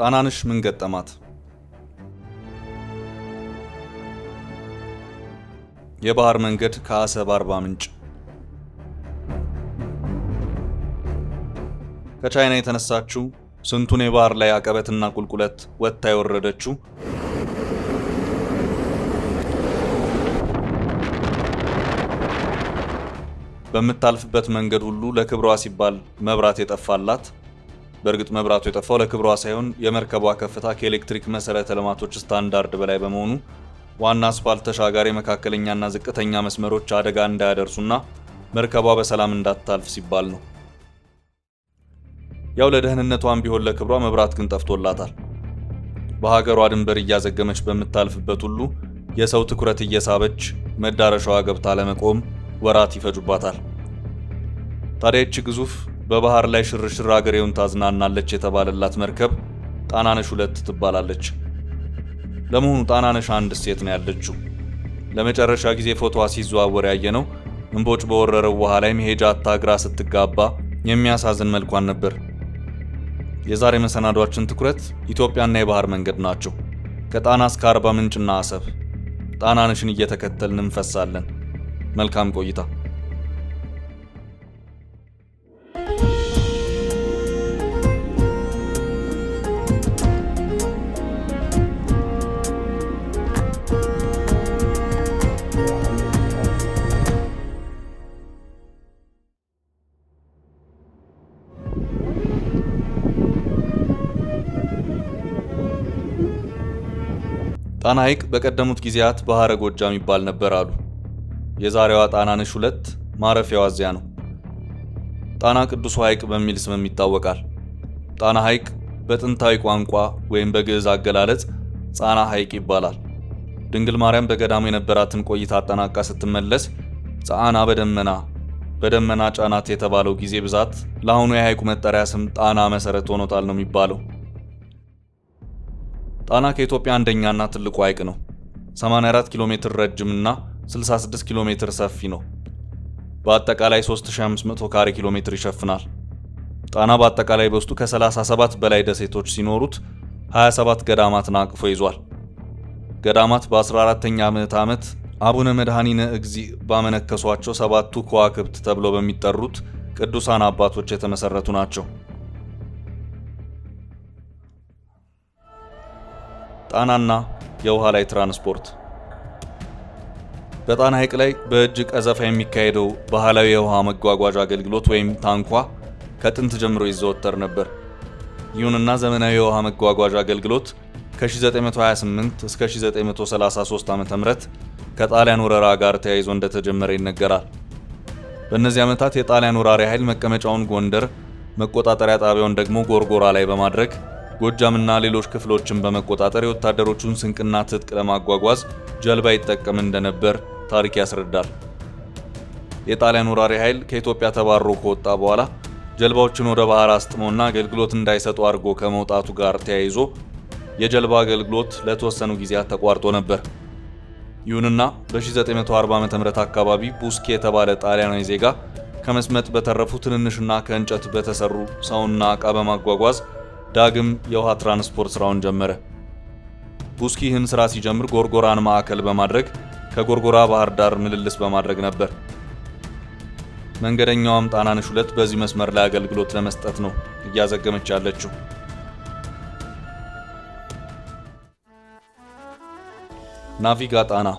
ጣናንሽ ምን ገጠማት? የባህር መንገድ ከአሰብ አርባ ምንጭ። ከቻይና የተነሳችው ስንቱን የባህር ላይ አቀበትና ቁልቁለት ወጥታ የወረደችው በምታልፍበት መንገድ ሁሉ ለክብሯ ሲባል መብራት የጠፋላት። በእርግጥ መብራቱ የጠፋው ለክብሯ ሳይሆን የመርከቧ ከፍታ ከኤሌክትሪክ መሰረተ ልማቶች ስታንዳርድ በላይ በመሆኑ ዋና አስፋልት ተሻጋሪ መካከለኛና ዝቅተኛ መስመሮች አደጋ እንዳያደርሱና መርከቧ በሰላም እንዳታልፍ ሲባል ነው። ያው ለደህንነቷም ቢሆን ለክብሯ መብራት ግን ጠፍቶላታል። በሀገሯ ድንበር እያዘገመች በምታልፍበት ሁሉ የሰው ትኩረት እየሳበች መዳረሻዋ ገብታ ለመቆም ወራት ይፈጁባታል። ታዲያ ይህች ግዙፍ በባህር ላይ ሽርሽር አገሬውን ታዝናናለች የተባለላት መርከብ ጣናነሽ 2 ትባላለች። ለመሆኑ ጣናነሽ አንድ ሴት ነው ያለችው? ለመጨረሻ ጊዜ ፎቶዋ ሲዘዋወር ያየነው እንቦጭ በወረረው ውሃ ላይ መሄጃ አጥታ ግራ ስትጋባ የሚያሳዝን መልኳን ነበር። የዛሬ መሰናዷችን ትኩረት ኢትዮጵያና የባህር መንገድ ናቸው። ከጣና እስከ አርባ ምንጭና አሰብ ጣናነሽን እየተከተልን እንፈሳለን። መልካም ቆይታ። ጣና ሐይቅ በቀደሙት ጊዜያት ባህረ ጎጃም ይባል ነበር አሉ። የዛሬዋ ጣናነሽ 2 ማረፊያዋ እዚያ ነው። ጣና ቅዱስ ሐይቅ በሚል ስምም ይታወቃል። ጣና ሐይቅ በጥንታዊ ቋንቋ ወይም በግዕዝ አገላለጽ ጻና ሐይቅ ይባላል። ድንግል ማርያም በገዳሙ የነበራትን ቆይታ አጠናቃ ስትመለስ ጻና በደመና ጫናት የተባለው ጊዜ ብዛት ለአሁኑ የሐይቁ መጠሪያ ስም ጣና መሰረት ሆኖታል ነው የሚባለው። ጣና ከኢትዮጵያ አንደኛና ትልቁ ሐይቅ ነው። 84 ኪሎ ሜትር ረጅምና 66 ኪሎ ሜትር ሰፊ ነው። በአጠቃላይ 3500 ካሬ ኪሎ ሜትር ይሸፍናል። ጣና በአጠቃላይ በውስጡ ከ37 በላይ ደሴቶች ሲኖሩት 27 ገዳማትን አቅፎ ይዟል። ገዳማት በ14ኛ ምዕተ ዓመት አቡነ መድኃኒነ እግዚእ ባመነከሷቸው 7ቱ ከዋክብት ተብለው በሚጠሩት ቅዱሳን አባቶች የተመሰረቱ ናቸው። ጣናና የውሃ ላይ ትራንስፖርት። በጣና ሐይቅ ላይ በእጅ ቀዘፋ የሚካሄደው ባህላዊ የውሃ መጓጓዣ አገልግሎት ወይም ታንኳ ከጥንት ጀምሮ ይዘወተር ነበር። ይሁንና ዘመናዊ የውሃ መጓጓዣ አገልግሎት ከ1928 እስከ 1933 ዓ.ም ከጣሊያን ወረራ ጋር ተያይዞ እንደተጀመረ ይነገራል። በእነዚህ ዓመታት የጣሊያን ወራሪ ኃይል መቀመጫውን ጎንደር፣ መቆጣጠሪያ ጣቢያውን ደግሞ ጎርጎራ ላይ በማድረግ ጎጃምና ሌሎች ክፍሎችን በመቆጣጠር የወታደሮቹን ስንቅና ትጥቅ ለማጓጓዝ ጀልባ ይጠቀም እንደነበር ታሪክ ያስረዳል። የጣሊያን ወራሪ ኃይል ከኢትዮጵያ ተባሮ ከወጣ በኋላ ጀልባዎችን ወደ ባህር አስጥሞና አገልግሎት እንዳይሰጡ አድርጎ ከመውጣቱ ጋር ተያይዞ የጀልባ አገልግሎት ለተወሰኑ ጊዜያት ተቋርጦ ነበር። ይሁንና በ1940 ዓ.ም አካባቢ ቡስኪ የተባለ ጣሊያናዊ ዜጋ ከመስመጥ በተረፉ ትንንሽና ከእንጨት በተሰሩ ሰውና ዕቃ በማጓጓዝ ዳግም የውሃ ትራንስፖርት ስራውን ጀመረ። ቡስኪ ይህን ስራ ሲጀምር ጎርጎራን ማዕከል በማድረግ ከጎርጎራ ባህር ዳር ምልልስ በማድረግ ነበር። መንገደኛዋም ጣናነሽ 2 በዚህ መስመር ላይ አገልግሎት ለመስጠት ነው እያዘገመች ያለችው። ናቪጋ ጣና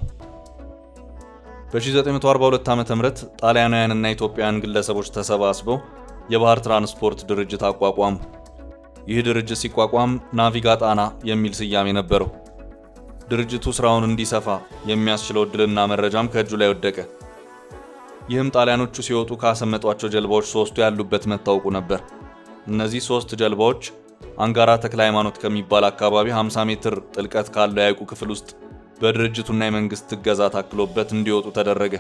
በ1942 ዓ.ም ጣሊያናውያንና ኢትዮጵያውያን ግለሰቦች ተሰባስበው የባህር ትራንስፖርት ድርጅት አቋቋሙ። ይህ ድርጅት ሲቋቋም ናቪጋ ጣና የሚል ስያሜ ነበረው። ድርጅቱ ስራውን እንዲሰፋ የሚያስችለው እድልና መረጃም ከእጁ ላይ ወደቀ። ይህም ጣሊያኖቹ ሲወጡ ካሰመጧቸው ጀልባዎች 3ቱ ያሉበት መታወቁ ነበር። እነዚህ 3 ጀልባዎች አንጋራ ተክለ ሃይማኖት ከሚባል አካባቢ 50 ሜትር ጥልቀት ካለው የሐይቁ ክፍል ውስጥ በድርጅቱና የመንግስት እገዛ ታክሎበት እንዲወጡ ተደረገ።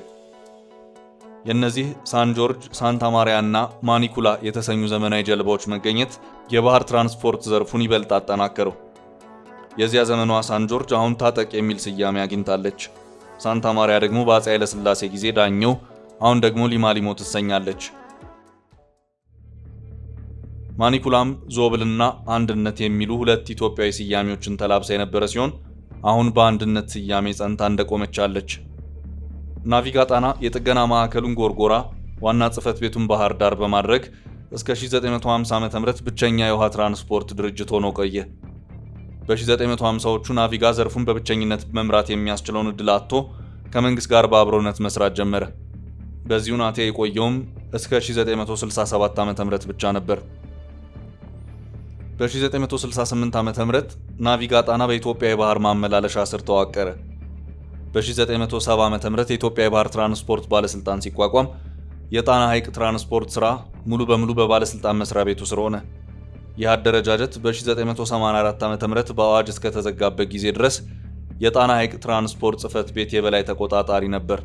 የነዚህ ሳን ጆርጅ፣ ሳንታ ማሪያ እና ማኒኩላ የተሰኙ ዘመናዊ ጀልባዎች መገኘት የባህር ትራንስፖርት ዘርፉን ይበልጥ አጠናከረው። የዚያ ዘመኗ ሳን ጆርጅ አሁን ታጠቅ የሚል ስያሜ አግኝታለች። ሳንታ ማሪያ ደግሞ በአፄ ኃይለ ሥላሴ ጊዜ ዳኘው፣ አሁን ደግሞ ሊማሊሞ ትሰኛለች። ማኒፑላም ዞብልና አንድነት የሚሉ ሁለት ኢትዮጵያዊ ስያሜዎችን ተላብሳ የነበረ ሲሆን አሁን በአንድነት ስያሜ ጸንታ እንደቆመቻለች። ናቪጋ ጣና የጥገና ማዕከሉን ጎርጎራ፣ ዋና ጽሕፈት ቤቱን ባህር ዳር በማድረግ እስከ 1950 ዓ.ም ብቸኛ የውሃ ትራንስፖርት ድርጅት ሆኖ ቆየ። በ1950ዎቹ ናቪጋ ዘርፉን በብቸኝነት መምራት የሚያስችለውን ዕድል አጥቶ ከመንግስት ጋር በአብሮነት መስራት ጀመረ። በዚሁ ናቴ የቆየውም እስከ 1967 ዓ.ም ብቻ ነበር። በ1968 ዓ.ም ናቪጋ ጣና በኢትዮጵያ የባህር ማመላለሻ ስር ተዋቀረ። በ1970 ዓ.ም የኢትዮጵያ የባህር ትራንስፖርት ባለስልጣን ሲቋቋም የጣና ሐይቅ ትራንስፖርት ሥራ ሙሉ በሙሉ በባለስልጣን መስሪያ ቤቱ ስር ሆነ። ይህ አደረጃጀት በ1984 ዓ.ም በአዋጅ እስከተዘጋበት ጊዜ ድረስ የጣና ሐይቅ ትራንስፖርት ጽሕፈት ቤት የበላይ ተቆጣጣሪ ነበር።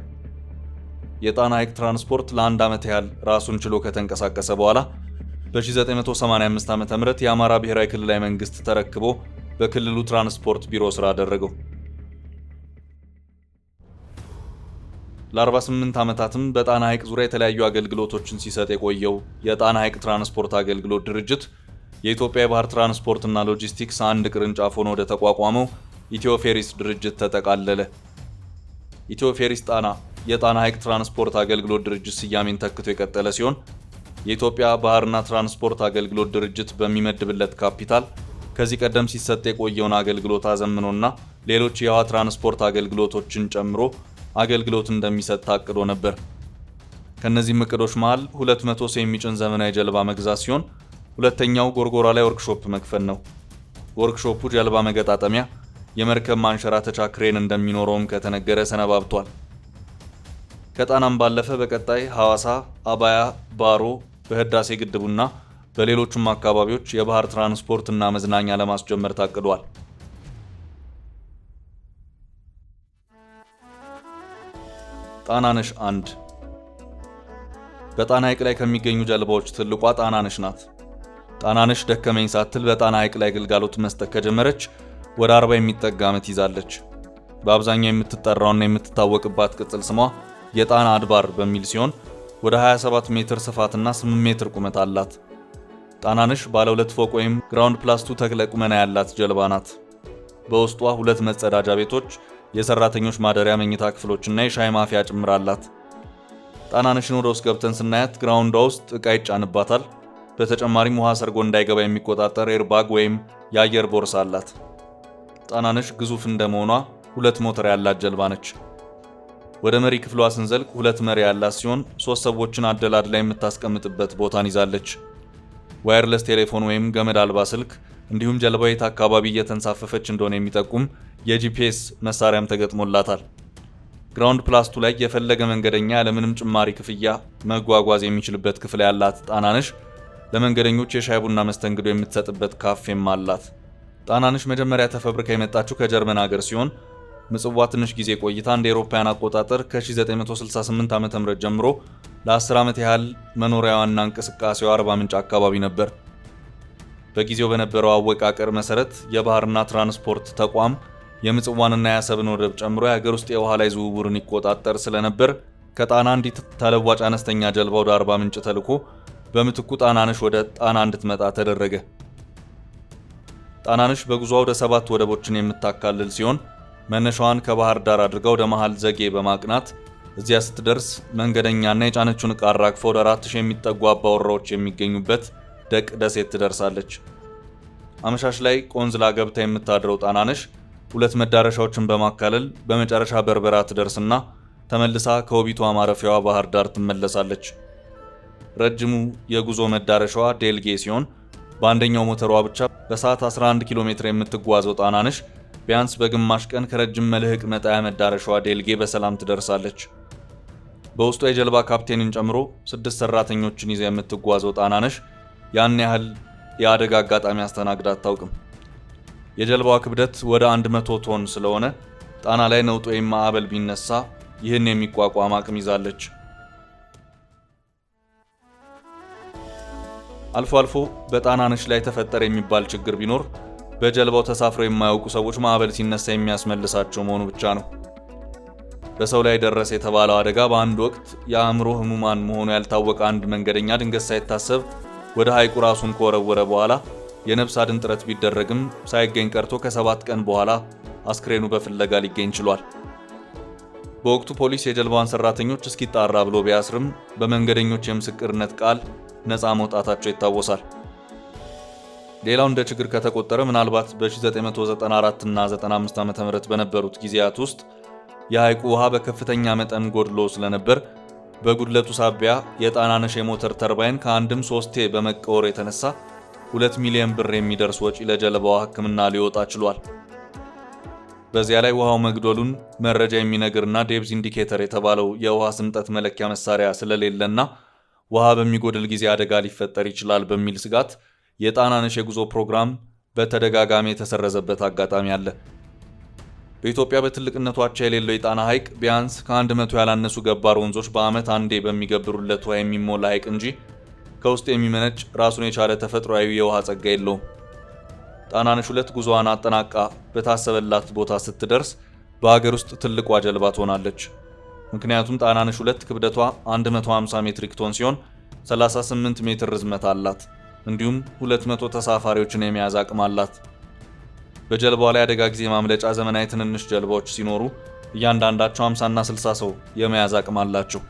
የጣና ሐይቅ ትራንስፖርት ለአንድ ዓመት ያህል ራሱን ችሎ ከተንቀሳቀሰ በኋላ በ1985 ዓ.ም የአማራ ብሔራዊ ክልላዊ መንግስት ተረክቦ በክልሉ ትራንስፖርት ቢሮ ስራ አደረገው። ለ48 ዓመታትም በጣና ሐይቅ ዙሪያ የተለያዩ አገልግሎቶችን ሲሰጥ የቆየው የጣና ሐይቅ ትራንስፖርት አገልግሎት ድርጅት የኢትዮጵያ የባህር ትራንስፖርትና ሎጂስቲክስ አንድ ቅርንጫፍ ሆኖ ወደ ተቋቋመው ኢትዮ ፌሪስ ድርጅት ተጠቃለለ። ኢትዮ ፌሪስ ጣና የጣና ሐይቅ ትራንስፖርት አገልግሎት ድርጅት ስያሜን ተክቶ የቀጠለ ሲሆን የኢትዮጵያ ባህርና ትራንስፖርት አገልግሎት ድርጅት በሚመድብለት ካፒታል ከዚህ ቀደም ሲሰጥ የቆየውን አገልግሎት አዘምኖና ሌሎች የውሃ ትራንስፖርት አገልግሎቶችን ጨምሮ አገልግሎት እንደሚሰጥ ታቅዶ ነበር። ከነዚህም እቅዶች መሃል 200 ሰው የሚጭን ዘመናዊ ጀልባ መግዛት ሲሆን ሁለተኛው ጎርጎራ ላይ ወርክሾፕ መክፈት ነው። ወርክሾፑ ጀልባ መገጣጠሚያ፣ የመርከብ ማንሸራተቻ ክሬን እንደሚኖረውም ከተነገረ ሰነባብቷል። ከጣናም ባለፈ በቀጣይ ሐዋሳ፣ አባያ፣ ባሮ፣ በህዳሴ ግድቡና በሌሎችም አካባቢዎች የባህር ትራንስፖርት እና መዝናኛ ለማስጀመር ታቅዷል። ጣናነሽ 1 በጣና ሐይቅ ላይ ከሚገኙ ጀልባዎች ትልቋ ጣናነሽ ናት። ጣናነሽ ደከመኝ ሳትል በጣና ሐይቅ ላይ ግልጋሎት መስጠት ከጀመረች ወደ 40 የሚጠጋ ዓመት ይዛለች። በአብዛኛው የምትጠራውና የምትታወቅባት ቅጽል ስሟ የጣና አድባር በሚል ሲሆን ወደ 27 ሜትር ስፋትና 8 ሜትር ቁመት አላት። ጣናነሽ ባለ 2 ፎቅ ወይም ግራውንድ ፕላስ 2 ተክለ ቁመና ያላት ጀልባ ናት። በውስጧ 2 መጸዳጃ ቤቶች፣ የሰራተኞች ማደሪያ መኝታ ክፍሎችና የሻይ ማፊያ ጭምር አላት። ጣናነሽን ወደ ውስጥ ገብተን ስናያት ግራውንዷ ውስጥ ዕቃ ይጫንባታል። በተጨማሪም ውሃ ሰርጎ እንዳይገባ የሚቆጣጠር ኤርባግ ወይም የአየር ቦርሳ አላት። ጣናነሽ ግዙፍ እንደመሆኗ 2 ሞተር ያላት ጀልባ ነች። ወደ መሪ ክፍሏ ስንዘልቅ 2 መሪ ያላት ሲሆን 3 ሰዎችን አደላድላ የምታስቀምጥበት ቦታን ይዛለች። ዋየርለስ ቴሌፎን ወይም ገመድ አልባ ስልክ እንዲሁም ጀልባው የት አካባቢ እየተንሳፈፈች እንደሆነ የሚጠቁም የጂፒኤስ መሳሪያም ተገጥሞላታል። ግራውንድ ፕላስቱ ላይ የፈለገ መንገደኛ ያለምንም ጭማሪ ክፍያ መጓጓዝ የሚችልበት ክፍል ያላት ጣናነሽ ለመንገደኞች የሻይ ቡና መስተንግዶ የምትሰጥበት ካፌም አላት። ጣናነሽ መጀመሪያ ተፈብርካ የመጣችው ከጀርመን ሀገር ሲሆን ምጽዋ ትንሽ ጊዜ ቆይታ እንደ አውሮፓውያን አቆጣጠር ከ1968 ዓ.ም ጀምሮ ለ10 ዓመት ያህል መኖሪያዋና እንቅስቃሴዋ አርባ ምንጭ አካባቢ ነበር። በጊዜው በነበረው አወቃቀር መሰረት የባህርና ትራንስፖርት ተቋም የምጽዋንና የአሰብን ወደብ ጨምሮ የሀገር ውስጥ የውሃ ላይ ዝውውርን ይቆጣጠር ስለነበር ከጣና አንዲት ተለዋጭ አነስተኛ ጀልባ ወደ አርባ ምንጭ ተልኮ በምትኩ ጣናነሽ ወደ ጣና እንድትመጣ ተደረገ። ጣናነሽ በጉዟ ወደ 7 ወደቦችን የምታካልል ሲሆን መነሻዋን ከባህር ዳር አድርጋ ወደ መሃል ዘጌ በማቅናት እዚያ ስትደርስ መንገደኛና የጫነችውን ዕቃ አራግፋ ወደ 4000 የሚጠጉ አባወራዎች የሚገኙበት ደቅ ደሴት ትደርሳለች። አመሻሽ ላይ ቆንዝላ ገብታ የምታድረው ጣናነሽ 2 መዳረሻዎችን በማካለል በመጨረሻ በርበራ ትደርስና ተመልሳ ከውቢቷ ማረፊያዋ ባህር ዳር ትመለሳለች። ረጅሙ የጉዞ መዳረሻዋ ዴልጌ ሲሆን በአንደኛው ሞተሯ ብቻ በሰዓት 11 ኪሎ ሜትር የምትጓዘው ጣናነሽ ቢያንስ በግማሽ ቀን ከረጅም መልህቅ መጣያ መዳረሻዋ ዴልጌ በሰላም ትደርሳለች። በውስጧ የጀልባ ካፕቴንን ጨምሮ 6 ሰራተኞችን ይዛ የምትጓዘው ጣናነሽ ያን ያህል የአደጋ አጋጣሚ አስተናግዳ አታውቅም። የጀልባዋ ክብደት ወደ 100 ቶን ስለሆነ ጣና ላይ ነውጥ ወይም ማዕበል ቢነሳ ይህን የሚቋቋም አቅም ይዛለች። አልፎ አልፎ በጣናነሽ ላይ ተፈጠረ የሚባል ችግር ቢኖር በጀልባው ተሳፍረው የማያውቁ ሰዎች ማዕበል ሲነሳ የሚያስመልሳቸው መሆኑ ብቻ ነው። በሰው ላይ ደረሰ የተባለው አደጋ በአንድ ወቅት የአእምሮ ህሙማን መሆኑ ያልታወቀ አንድ መንገደኛ ድንገት ሳይታሰብ ወደ ሐይቁ ራሱን ከወረወረ በኋላ የነፍስ አድን ጥረት ቢደረግም ሳይገኝ ቀርቶ ከ7 ቀን በኋላ አስክሬኑ በፍለጋ ሊገኝ ችሏል። በወቅቱ ፖሊስ የጀልባዋን ሰራተኞች እስኪጣራ ብሎ ቢያስርም በመንገደኞች የምስክርነት ቃል ነፃ መውጣታቸው ይታወሳል። ሌላው እንደ ችግር ከተቆጠረ ምናልባት በ1994 እና 95 ዓ.ም በነበሩት ጊዜያት ውስጥ የሐይቁ ውሃ በከፍተኛ መጠን ጎድሎ ስለነበር በጉድለቱ ሳቢያ የጣናነሽ የሞተር ተርባይን ከአንድም 3 በመቀወር የተነሳ 2 ሚሊዮን ብር የሚደርስ ወጪ ለጀልባዋ ሕክምና ሊወጣ ችሏል። በዚያ ላይ ውሃው መግደሉን መረጃ የሚነግርና ዴፕዝ ኢንዲኬተር የተባለው የውሃ ስምጠት መለኪያ መሳሪያ ስለሌለና ውሃ በሚጎድል ጊዜ አደጋ ሊፈጠር ይችላል በሚል ስጋት የጣናነሽ የጉዞ ፕሮግራም በተደጋጋሚ የተሰረዘበት አጋጣሚ አለ። በኢትዮጵያ በትልቅነቱ አቻ የሌለው የጣና ሐይቅ ቢያንስ ከ100 ያላነሱ ገባር ወንዞች በዓመት አንዴ በሚገብሩለት ውሃ የሚሞላ ሐይቅ እንጂ ከውስጥ የሚመነጭ ራሱን የቻለ ተፈጥሯዊ የውሃ ጸጋ የለውም። ጣናነሽ 2 ጉዞዋን አጠናቃ በታሰበላት ቦታ ስትደርስ በሀገር ውስጥ ትልቋ ጀልባ ትሆናለች። ምክንያቱም ጣናነሽ 2 ክብደቷ 150 ሜትሪክ ቶን ሲሆን 38 ሜትር ርዝመት አላት። እንዲሁም 200 ተሳፋሪዎችን የመያዝ አቅም አላት። በጀልባዋ ላይ አደጋ ጊዜ ማምለጫ ዘመናዊ ትንንሽ ጀልባዎች ሲኖሩ እያንዳንዳቸው 50 እና 60 ሰው የመያዝ አቅም አላቸው።